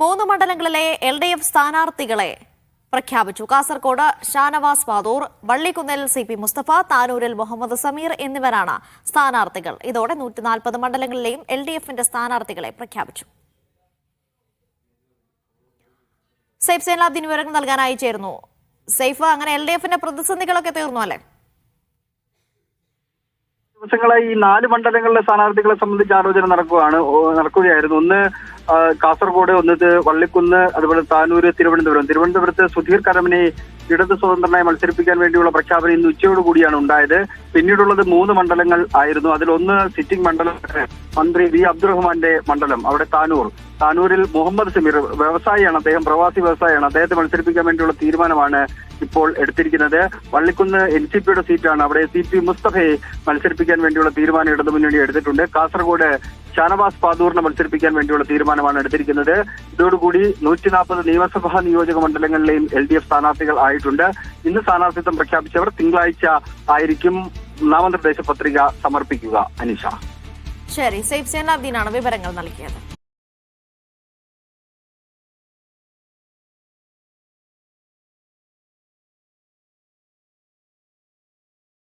3 മണ്ഡലങ്ങളിലെ LDF സ്ഥാനാർത്ഥികളെ പ്രഖ്യാപിച്ചു. കാസർഗോഡ് ഷാനവാസ് പാതൂർ, വള്ളിക്കുന്നിൽ CP മുസ്തഫ, താനൂരിൽ മുഹമ്മദ് സമീർ എന്നിവരാണ് സ്ഥാനാർത്ഥികൾ. ഇതോടെ 140 മണ്ഡലങ്ങളിലെയും LDFന്റെ സ്ഥാനാർത്ഥികളെ പ്രഖ്യാപിച്ചു. സൈഫ് സൈനുലാബ്ദീൻ വിവരങ്ങൾ നൽകാനായി ചേർന്നു. സൈഫ്, അങ്ങനെ LDFന്റെ പ്രതിസന്ധികളൊക്കെ തീർന്നു അല്ലേ? ദിവസങ്ങളായി ഈ 4 മണ്ഡലങ്ങളിലെ സ്ഥാനാർത്ഥികളെ സംബന്ധിച്ച് ആലോചന നടക്കുകയായിരുന്നു. ഒന്ന് കാസർഗോഡ്, ഒന്ന് വള്ളിക്കുന്ന്, അതുപോലെ താനൂര്, തിരുവനന്തപുരത്ത് സുധീർ കരമനെ ഇടത് സ്വതന്ത്രനായി മത്സരിപ്പിക്കാൻ വേണ്ടിയുള്ള പ്രഖ്യാപനം ഇന്ന് ഉച്ചയോടുകൂടിയാണ് ഉണ്ടായത്. പിന്നീടുള്ളത് 3 മണ്ഡലങ്ങൾ ആയിരുന്നു. അതിലൊന്ന് സിറ്റിംഗ് മണ്ഡലം, മന്ത്രി വി അബ്ദുറഹ്മാന്റെ മണ്ഡലം, അവിടെ താനൂരിൽ മുഹമ്മദ് സമീർ വ്യവസായിയാണ്, അദ്ദേഹം പ്രവാസി വ്യവസായിയാണ്, അദ്ദേഹത്തെ മത്സരിപ്പിക്കാൻ വേണ്ടിയുള്ള തീരുമാനമാണ് ഇപ്പോൾ എടുത്തിരിക്കുന്നത്. വള്ളിക്കുന്ന് NCPയുടെ സീറ്റാണ്, അവിടെ CP മുസ്തഫയെ മത്സരിപ്പിക്കാൻ വേണ്ടിയുള്ള തീരുമാനം ഇടതുമുന്നണി എടുത്തിട്ടുണ്ട്. കാസർഗോഡ് ഷാനവാസ് പാതൂറിനെ മത്സരിപ്പിക്കാൻ വേണ്ടിയുള്ള തീരുമാനമാണ് എടുത്തിരിക്കുന്നത്. ഇതോടുകൂടി 140 നിയമസഭാ നിയോജക മണ്ഡലങ്ങളിലെയും LDF സ്ഥാനാർത്ഥികൾ ആയിട്ടുണ്ട്. ഇന്ന് സ്ഥാനാർത്ഥിത്വം പ്രഖ്യാപിച്ചവർ തിങ്കളാഴ്ച ആയിരിക്കും നാമനിർദ്ദേശ പത്രിക സമർപ്പിക്കുക. അനീഷ. ശരി, സൈഫ് സൈനുലാബ്ദീനാണ് വിവരങ്ങൾ നൽകിയത്.